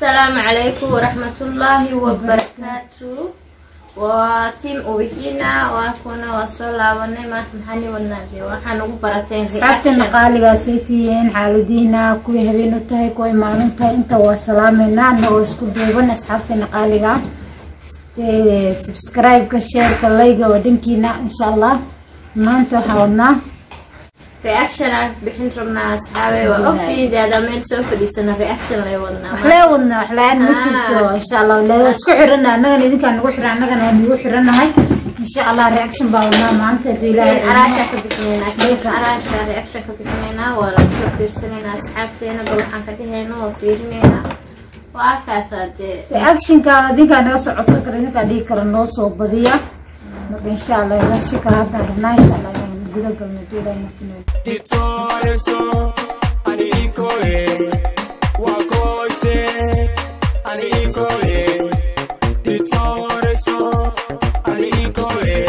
السلام عليكم ورحمة الله وبركاته. وتيم أوبينا وأكونا وصلنا ونما محني والنادي وحنو بركين ساعتنا قالي سيتين حالدينا كوي هبينو تاي كوي مانو تاي انت وسلامنا نو اسكو دوبنا ساعتنا قالي سبسكرايب كشير كلايك ودنكينا ان شاء الله ما انت حاولنا رياكشن بحين ربنا أصحابي وأختي دا ميل سوف ديسنا رياكشن لا حلان مجلتو إن شاء الله لا اسكو حرنا أنا اللي كان نقول حرنا أنا كان نقول حرنا هاي إن شاء الله رياكشن باونا ما أنت تلا أراشة كبتنينا أراشة رياكشن كبتنينا ولا سوف يرسلنا أصحابتنا بروحان كدهنا وفيرنينا وأكاسات رياكشن كذي كان نوصل عصقر إنك دي كرن نوصل بديا إن شاء الله رياكشن كهذا رنا إن شاء الله جزاك الله تلا متنون تتورسو أني إيكوي وكويتي أني إيكوي تتورسو أني إيكوي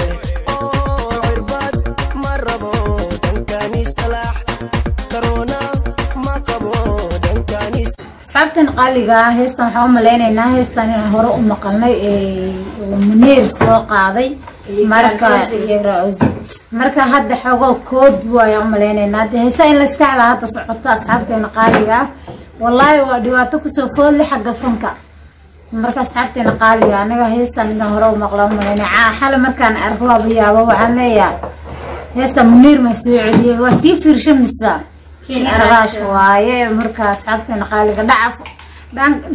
عربات مربو دنكاني سلاح كورونا ما قبو دنكاني سابتن قاليغا هيستان waxaan u maleynaynaa heestan in hore u maqalnay منير soo qaaday marka hadda xogo kood way u maleynaynaa heesa in la iska xala hadda socoto asxaabteena qaaliga wallahi waa dhibaato ku soo foolay xagga fanka marka asxaabteena qaaliga anaga heestan in hore u maqlo maleynaa xal markaan arko yaabo waxaan leeyahay heesta منير ma soo celiyay waa si fiirshamisa araash waaye marka asxaabteena qaaliga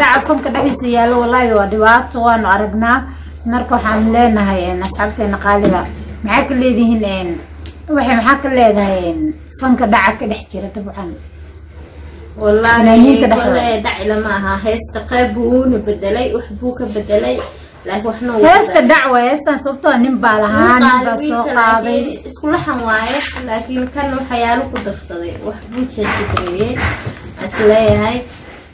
dhacaf fanka dhaxisa yaalo wallahi waa dhibaato waan aragnaa marka waxaan leenahay asxaabteena qaaliga maxaa ka leedihiin maxaa ka leedahay fanka dhaca ka dhex jira dabcan والله داعي لما ها هيست قابون بدلي وحبوك بدلي لكن وحنا هيست دعوة هيست صوتها نبى لها نبى سوق هذه كل حوايج لكن كانوا حياله كده صدي وحبوك جدري أصلي هاي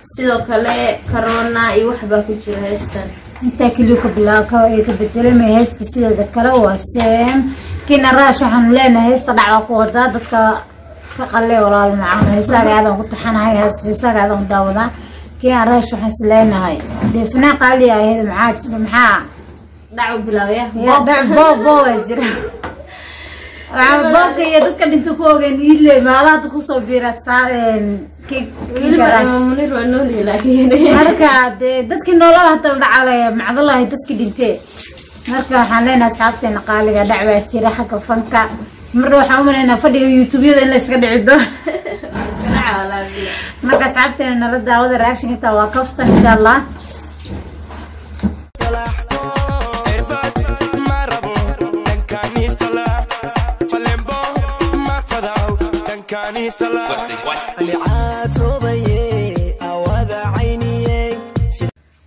سيدو كله كورونا يوحبا كتير هيستن انت كلوك بلاكا يكبدل ما هيست سيدا ذكره وسام كنا راش وحن لنا هيست دعوة قوة دك فقلي ولا المعامل هيساق هذا قلت حنا هاي هيساق هذا مداوضة كنا راش وحن لنا هاي دفنا قالي هاي معاك محا دعوة بلاوية دعوة بو يجري عباك يا دكان انتو كوغن يلي ما لا تكوسو بيرستان كيك منير ونولي لكن marka dadkii noolaa hata dhacay macdalahay dadkii dhintay marka waxaan leenahay asxaabteena qaaliga dhacwa jira xagga fanka mar waxaan u maleynaa fadhiga youtube-yada in la iska dhici doono marka asxaabteena nala daawada reaction inta waa kaftan insha Allah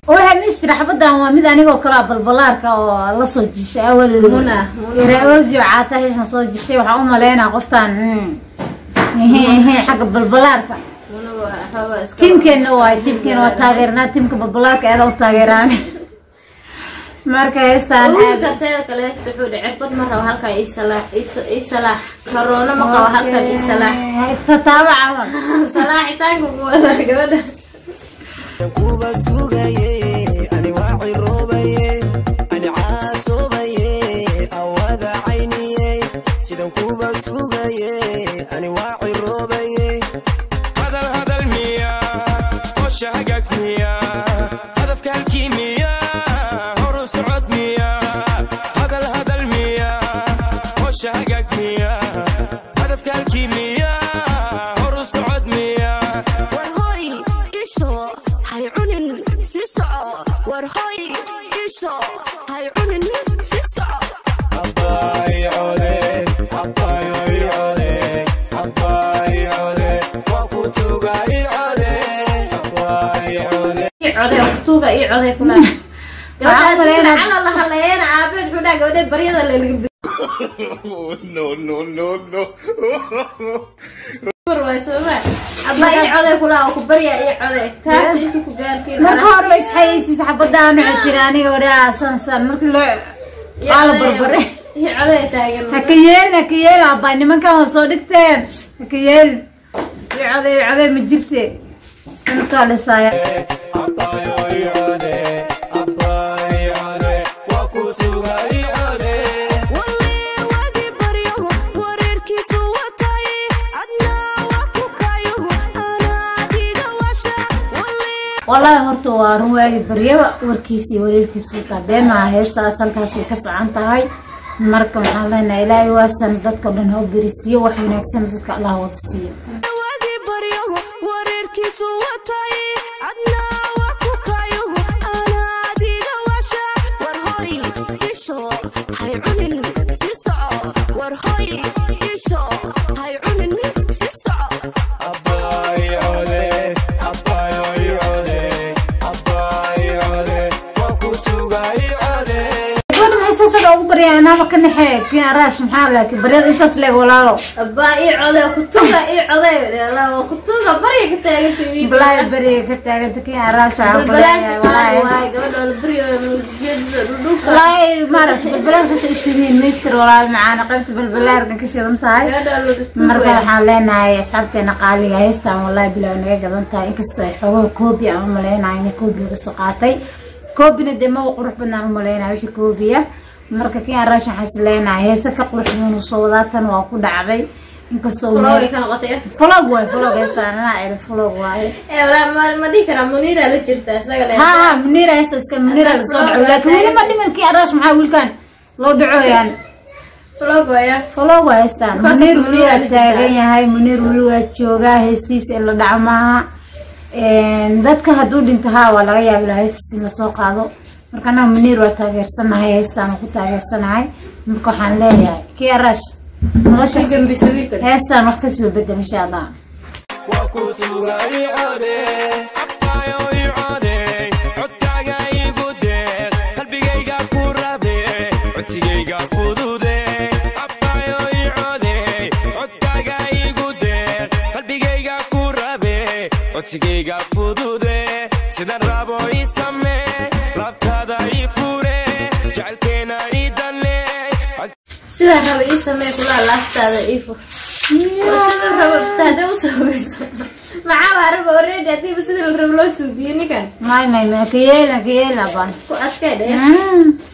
وهم يسترح بدها ومد أنا وكلا بالبلارك أو الله صوت الشيء أول منى يروزي وعاته إيش صوت الشيء وحوم لينا قفتان هي حق بالبلارك تيمكن نواي تيمكن وتاجرنا تيمكن بالبلارك هذا وتاجراني مركز هذا كتير كله يستحود عقد مرة وهالك إيصلاح كورونا مقا وهالك إيصلاح تتابع صلاح تانجو ولا جوده كوبا سوغاي أنا واعي روباي أنا عاصوباي أوذا عيني سيدان كوبا سوغاي أنا واعي روباي هذا المياه وشهقك مياه هدفك الكيمياء هرس عد مياه هذا المياه وشهقك مياه هدفك الكيمياء هرس عد مياه ورهاي إيشو هاي عنن سيسعو ورهاي إيشو هاي عنن سيسعو حباي عودي حباي عودي حباي عودي وكتوغاي عودي حباي عودي عودي وكتوغا عودي كلها جوده على الله هلين عابد حدا جوده بريده اللي no بروايسوما الله يعوضك كلها وكبريا يعوضك كارت انتو كغاركين مركور بس حيسي حبدان عتراني ورا سنسن markii loo qaal barbare يعوضك taagan hakayeel abay nimankan soo dhigteen hakayeel يعوض ma jirtee inta la saaya abbayo ii code abbayo ii code waa ku suga ii code والله هرتو وارواي بريبا وركيسي وريركيسو تابيما هيستا أصلكاسو كسعان تهاي مركم حالينا إلهي واسن دادك ودن هو بريسيو وحيناك سن دادك الله وضسيو أنا ما كنا حيك يا راش محلك بريد أنت سلك ولا لا أباي عذاب كتوجا عذاب لا كتوجا بريك تاجت بلا بريك تاجت يا راش بالبلاد قبل البريو لا ما أعرف بالبلاد تسوين مستر ولا معانا قلت بالبلاد كسر أنت هاي مرة حالنا يا سبت نقالي هاي استعمل والله بلا نجا أنت إنكستوي هو كوبي أو ملاين عيني كوبي بالسقاطي كوبي ندمه وقرح بنا ملاين عيش كوبية marka kii raashin xasleenay heesa ka qurxinuu soo wadaatan waa ku dhacday inkastoo vlog ka noqotay vlog taana ay vlog waay wala ma dikara munira la jirta isaga leh ha munira iska munira la soo dhaco laakiin ma dhiman kii raash maxaa wiilkan loo dhacooyaan vlog waay istaan munir waa taagan yahay munir waa joogaa heestiisa la dhacmaa dadka haduu dhintaa waa laga yaabaa heestiisa la soo qaado markana munir waa taageersanahay heestaan ku taageersanahay marka waxaan leeyahay kii rash nolosha gambisa wiilka heestaan wax ka soo bedel insha Allah waa ku suga ii code abbayo ii code codkaaga igu deeq qalbigayga ku rabe codsigayga fudude abbayo ii code codkaaga igu deeq qalbigayga ku rabe codsigayga fudude sidan rabo ii samee sida rabo ii samee kula laaftaada ii fur sida rabo taada u samayso maxaa rabo already hadii sida rabo loo suubiyo ninkan ما كيلا بان ku askay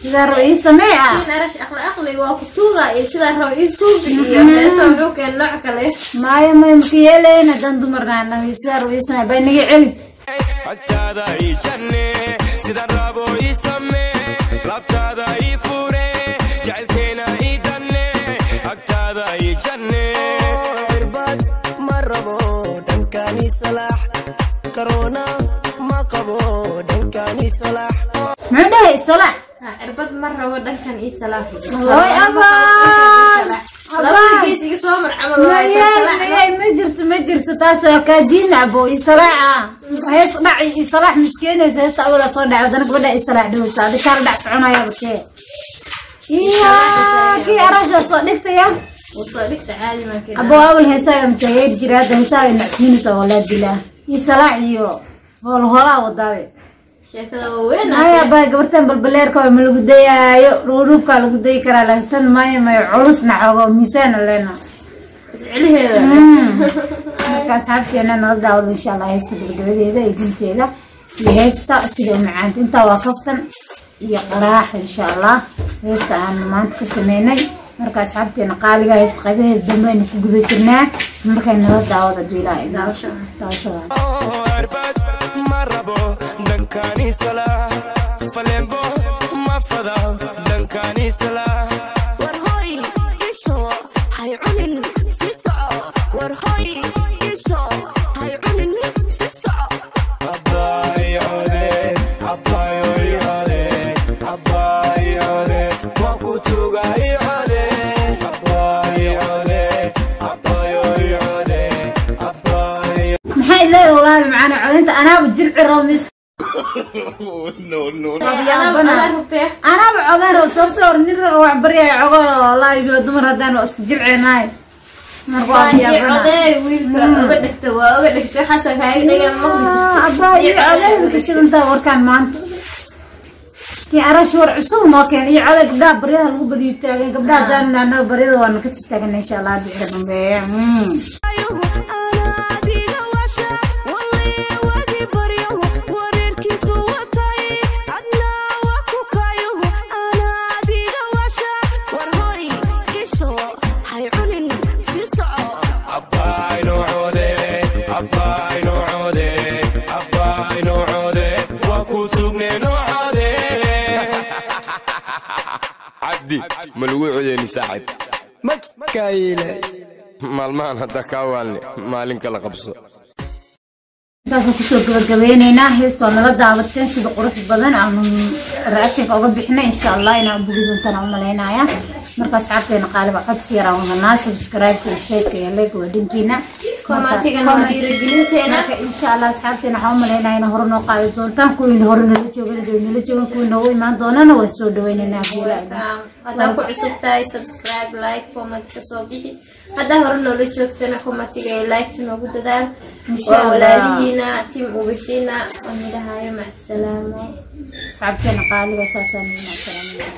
sida rabo ii samee in arash aqli waa ku tuuga iyo sida rabo ii suubiyo heeso wuxuu keen nooc kale ما كيلا dan dumarna sida rabo ii samee bay niga celi agtaada ii janne sida rabo ii samee laabtaada ii fure jacaylkeena ii danne agtaada ii janne cirbad ma rabo dhankani salaax karoona ma qabo dhankani salaax maxay salaax cirbad mar rabo dhankan ii salaax way labada gees iga soo mar camal waa ما جرت تاسو كادين ابو يسرع هيس دعي يصلح مسكين هيس اول سو دعي ودنك بدا يصلح دوس هذا كان دع سعنايا بكي يا كي ارجع صدقت يا وصدقت عادي ما كده ابو اول هيسا متهيد جراد هيسا نعسين سو ولاد بالله يصلح يو هولا وداوي sheekada weyn هيا با غبرتن بلبليركو ما لو دايايو روروبكا لو داي كرا لكن ما علسنا xogo miisaan leena isciliheeda markaas habkeena noo daawado insha Allah heesta gabadheeda iyo binteeda iyo heesta sida macaanta inta waa kaftan iyo qaraax insha Allah heesta aan maanta ka sameynay markaas habkeena qaaliga heesta qaybaheeda dambeyn ku guda jirnaa markay noo daawado diilaa daawasho arbad ma rabo dhankani salaax falembo ma fada dhankani salaax warhoy isho hay cunin si soco warhoy isho hay cunin si soco abbayo code abbayo ii code abbayo code waa ku tuga ii code abbayo code abbayo ii code abbayo maxay leedahay walaal macana codinta anaa jirci roomis أنا بعذر وصرت ورنير وعبري عقول الله يجود دمر هدان وأسجل عناي عدي ويلك أقدك توا أقدك حسك هاي دقيقة ما أباي عدي كشيل أنت وركان مان كي أرش ورعسوم ما كان يعلق دا بريها لو بدي يتاجن قبل دان أنا بريها وأنا كنت تاجن إن شاء الله بيحبهم بيه أباي نوعودي أباي نوعودي وكوسوغني نوعودي عبدي ملوعودي صاحب مكايلي مالمان هدا كاوالني مالين كلا قبصه intaasaan kusoo gabagabeyneynaa heesta waa nala daawateen sida qurux badan aanu raashinka uga bixina insha allah inaan bugi doontaan u maleynayaa marka asxaabteena qaaliba codsi yaraan wadanaa subscribe iyo share iyo like waa dhankiina commentiga noo dhiirigelinteena marka insha allah asxaabteena waxaan u maleynayaa in hore noo qaadi doontaan kuwiina hore nala joogan kuwiina u imaan doonana waa soo dhaweyneynaa hadaa ku cusub tahay subscribe like comment ka soo bixi hadaa hore noola joogtana commentiga iyo like noogu dadaal insha walaalihina tim ubixina oo midhahayo mac salaamo asxaabteena qaaliga saasaan insha allah